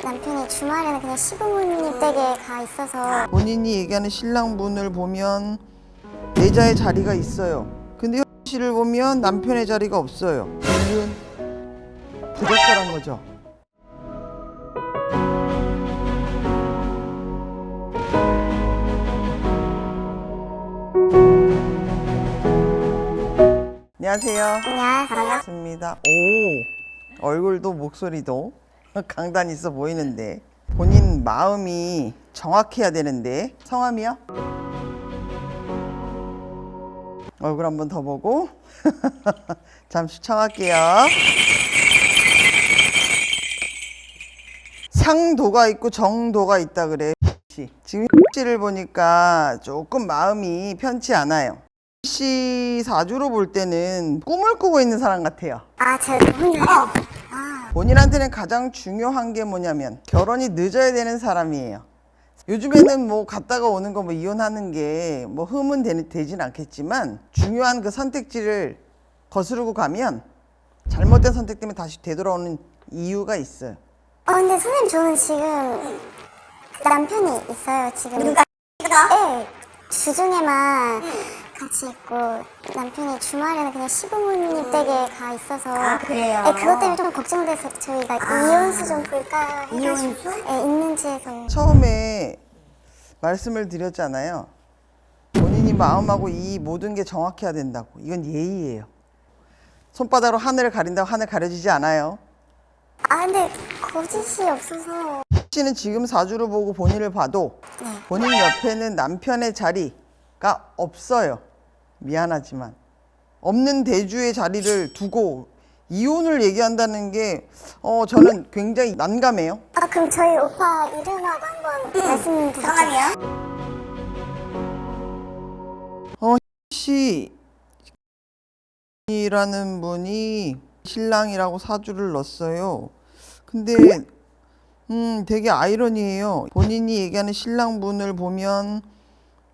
남편이 주말에는 그냥 시부모님 댁에 가 있어서. 본인이 얘기하는 신랑분을 보면 내자의 자리가 있어요. 근데 현 씨를 보면 남편의 자리가 없어요. 이건 부적절한 거죠. 안녕하세요. 안녕하세요. 반갑습니다. 오, 얼굴도 목소리도 강단 있어 보이는데 본인 마음이 정확해야 되는데 성함이요? 얼굴 한번 더 보고 잠시 청할게요. 상도가 있고 정도가 있다 그래. 지금 씨를 보니까 조금 마음이 편치 않아요. 씨 사주로 볼 때는 꿈을 꾸고 있는 사람 같아요. 아, 제가 혼자요? 본인한테는 가장 중요한 게 뭐냐면 결혼이 늦어야 되는 사람이에요. 요즘에는 뭐 갔다가 오는 거 뭐 이혼하는 게 뭐 흠은 되진 않겠지만 중요한 그 선택지를 거스르고 가면 잘못된 선택 때문에 다시 되돌아오는 이유가 있어요. 근데 선생님, 저는 지금 남편이 있어요, 지금. 누가? 네. 주중에만 같이 있고, 남편이 주말에는 그냥 시부모님 댁에 가 있어서. 그래요? 네, 그것 때문에 좀 걱정돼서 저희가 이혼수 좀 볼까 해가지고. 이혼수? 네, 있는지 해서. 처음에 말씀을 드렸잖아요. 본인이 마음하고 이 모든 게 정확해야 된다고. 이건 예의예요. 손바닥으로 하늘을 가린다고 하늘 가려지지 않아요. 근데 거짓이 없어서. 씨는 지금 사주를 보고 본인을 봐도 네. 본인 옆에는 남편의 자리가 없어요. 미안하지만 없는 대주의 자리를 두고 이혼을 얘기한다는 게 저는 굉장히 난감해요. 그럼 저희 오빠 이름하고 한번 말씀드릴게요. 성함이요? 씨라는 분이 신랑이라고 사주를 넣었어요. 근데 되게 아이러니해요. 본인이 얘기하는 신랑분을 보면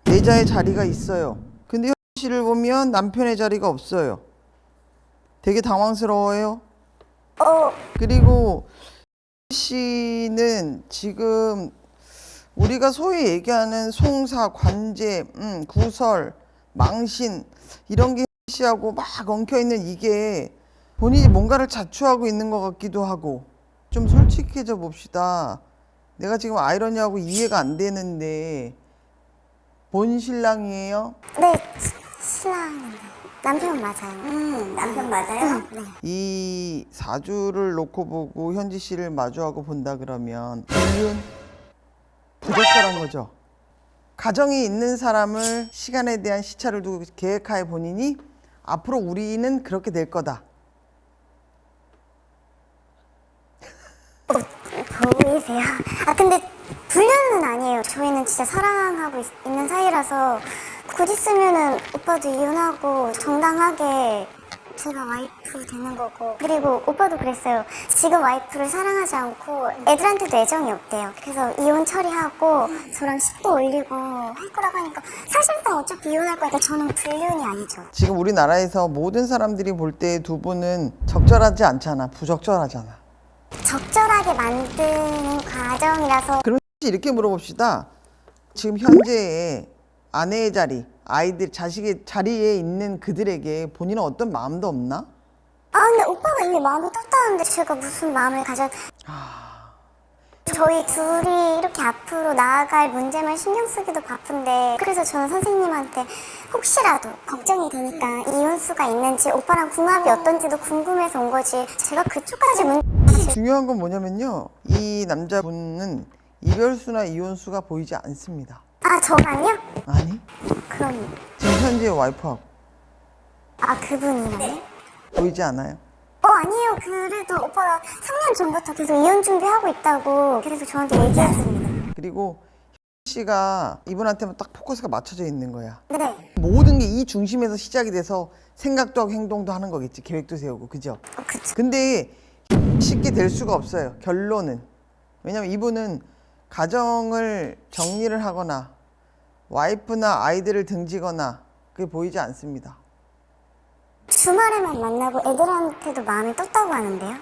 내자의 자리가 있어요. 근데 씨를 보면 남편의 자리가 없어요. 되게 당황스러워요. 그리고 씨는 지금 우리가 소위 얘기하는 송사, 관제, 구설, 망신 이런 게 씨하고 막 엉켜있는 이게 본인이 뭔가를 자초하고 있는 것 같기도 하고. 좀 솔직해져 봅시다. 내가 지금 아이러니하고 이해가 안 되는데 본 신랑이에요? 네, 신랑인데. 남편 맞아요. 남편 맞아요? 네. 이 사주를 놓고 보고 현지 씨를 마주하고 본다 그러면 이건 부적절한 거죠. 가정이 있는 사람을 시간에 대한 시차를 두고 계획하에 본인이 앞으로 우리는 그렇게 될 거다. 보이세요? 근데 불륜은 아니에요. 저희는 진짜 사랑하고 있는 사이라서 곧 있으면은 오빠도 이혼하고 정당하게 제가 와이프 되는 거고. 그리고 오빠도 그랬어요. 지금 와이프를 사랑하지 않고 애들한테도 애정이 없대요. 그래서 이혼 처리하고 저랑 식도 올리고 할 거라고 하니까 사실상 어차피 이혼할 거니까 저는 불륜이 아니죠. 지금 우리나라에서 모든 사람들이 볼 때 두 분은 적절하지 않잖아. 부적절하잖아. 적절하게 만드는 과정이라서. 그럼 이렇게 물어봅시다. 지금 현재의 아내의 자리, 아이들, 자식의 자리에 있는 그들에게 본인은 어떤 마음도 없나? 근데 오빠가 이미 마음을 떴다는데 제가 무슨 마음을 가져. 저희 둘이 이렇게 앞으로 나아갈 문제만 신경 쓰기도 바쁜데, 그래서 저는 선생님한테 혹시라도 걱정이 되니까 이혼수가 있는지 오빠랑 궁합이 어떤지도 궁금해서 온 거지, 제가 그쪽까지 중요한 건 뭐냐면요. 이 남자분은 이별수나 이혼수가 보이지 않습니다. 저가요? 아니, 그럼 지금 현재 와이프하고 그분이요? 보이지 않아요. 아니에요. 그래도 오빠가 3년 전부터 계속 이혼 준비하고 있다고 그래서 저한테 얘기했습니다. 그리고 씨가 이분한테만 딱 포커스가 맞춰져 있는 거야. 네. 모든 게 이 중심에서 시작이 돼서 생각도 하고 행동도 하는 거겠지. 계획도 세우고, 그죠? 그쵸. 근데 쉽게 될 수가 없어요. 결론은. 왜냐면 이분은 가정을 정리를 하거나 와이프나 아이들을 등지거나 그게 보이지 않습니다. 주말에만 만나고 애들한테도 마음이 떴다고 하는데요?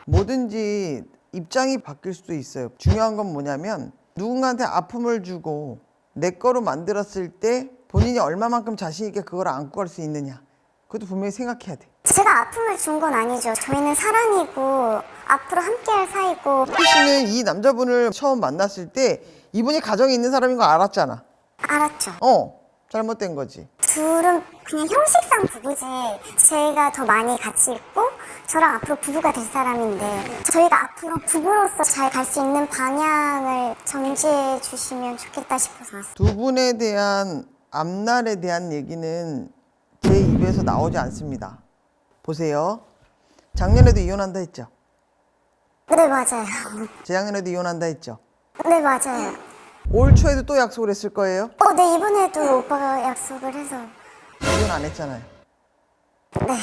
뭐든지 입장이 바뀔 수도 있어요. 중요한 건 뭐냐면 누군가한테 아픔을 주고 내 거로 만들었을 때 본인이 얼마만큼 자신 있게 그걸 안고 갈 수 있느냐. 그것도 분명히 생각해야 돼. 제가 아픔을 준 건 아니죠. 저희는 사랑이고 앞으로 함께할 사이고. 씨는 이 남자분을 처음 만났을 때 이분이 가정이 있는 사람인 거 알았잖아. 알았죠. 잘못된 거지. 둘은 그냥 형식상 부부지. 제가 더 많이 같이 있고 저랑 앞으로 부부가 될 사람인데 저희가 앞으로 부부로서 잘 갈 수 있는 방향을 정지해 주시면 좋겠다 싶어서 왔어요. 두 분에 대한 앞날에 대한 얘기는 제 입에서 나오지 않습니다. 보세요. 작년에도 이혼한다 했죠. 네, 맞아요. 재작년에도 이혼한다 했죠. 네, 맞아요. 올 초에도 또 약속을 했을 거예요. 네, 이번에도 오빠가 약속을 해서. 이혼 안 했잖아요. 네.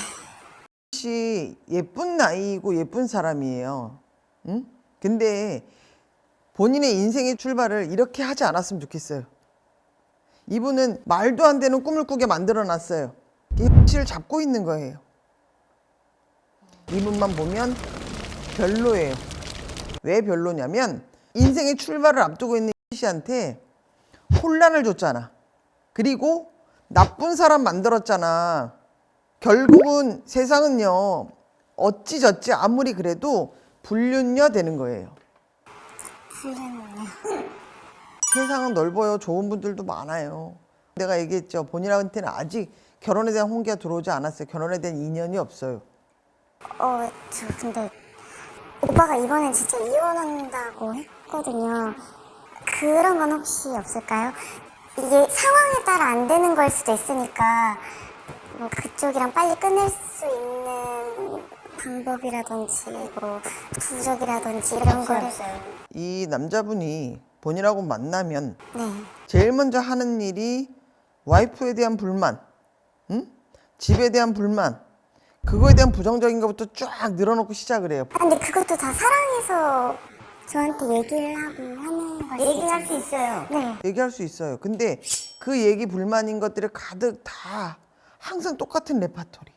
씨 예쁜 나이고 예쁜 사람이에요. 응? 근데 본인의 인생의 출발을 이렇게 하지 않았으면 좋겠어요. 이분은 말도 안 되는 꿈을 꾸게 만들어 놨어요. 씨를 잡고 있는 거예요. 이분만 보면 별로예요. 왜 별로냐면 인생의 출발을 앞두고 있는 씨한테 혼란을 줬잖아. 그리고 나쁜 사람 만들었잖아. 결국은 세상은요, 어찌저찌 아무리 그래도 불륜녀 되는 거예요. 불륜이요. 세상은 넓어요. 좋은 분들도 많아요. 내가 얘기했죠. 본인한테는 아직 결혼에 대한 홍기가 들어오지 않았어요. 결혼에 대한 인연이 없어요. 저 근데 오빠가 이번에 진짜 이혼한다고 했거든요. 그런 건 혹시 없을까요? 이게 상황에 따라 안 되는 걸 수도 있으니까 뭐 그쪽이랑 빨리 끝낼 수 있는 방법이라든지 뭐 부적이라든지 이런 걸. 이 남자분이 본인하고 만나면 네. 제일 먼저 하는 일이 와이프에 대한 불만, 응? 집에 대한 불만, 그거에 대한 부정적인 것부터 쫙 늘어놓고 시작을 해요. 근데 그것도 다 사랑해서 저한테 얘기를 하고 하는 거죠. 얘기할 수 있어요. 네. 얘기할 수 있어요. 근데 그 얘기 불만인 것들이 가득 다 항상 똑같은 레파토리.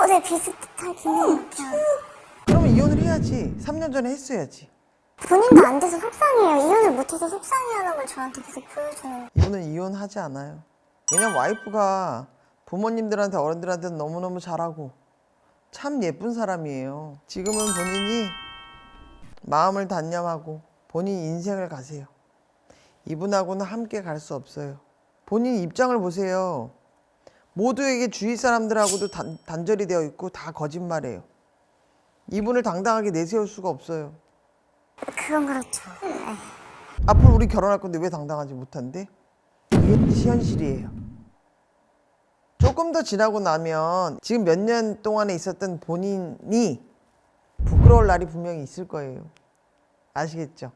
네, 비슷하긴 해요. 그러면 이혼을 해야지. 3년 전에 했어야지. 본인도 안 돼서 속상해요. 이혼을 못해서 속상해하는 걸 저한테 계속 보여줘요. 이분은 이혼하지 않아요. 왜냐면 와이프가 부모님들한테 어른들한테 너무너무 잘하고 참 예쁜 사람이에요. 지금은 본인이 마음을 단념하고 본인 인생을 가세요. 이분하고는 함께 갈 수 없어요. 본인 입장을 보세요. 모두에게 주위 사람들하고도 단절이 되어 있고 다 거짓말이에요. 이분을 당당하게 내세울 수가 없어요. 그건 그렇죠. 네. 앞으로 우리 결혼할 건데 왜 당당하지 못한대? 이게 현실이에요. 조금 더 지나고 나면 지금 몇 년 동안에 있었던 본인이 부끄러울 날이 분명히 있을 거예요. 아시겠죠?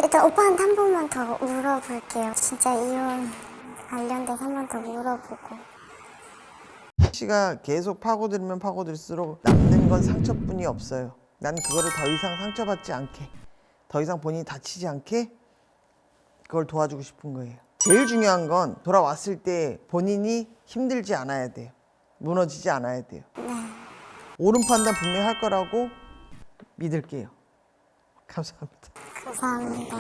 일단 오빠한테 한 번만 더 물어볼게요. 진짜 이혼 관련돼서 한 번 더 물어보고. 씨가 계속 파고들면 파고들수록 남는 건 상처뿐이 없어요. 난 그거를 더 이상 상처받지 않게, 더 이상 본인이 다치지 않게 그걸 도와주고 싶은 거예요. 제일 중요한 건 돌아왔을 때 본인이 힘들지 않아야 돼요. 무너지지 않아야 돼요. 옳은 판단 분명히 할 거라고 믿을게요. 감사합니다. 감사합니다.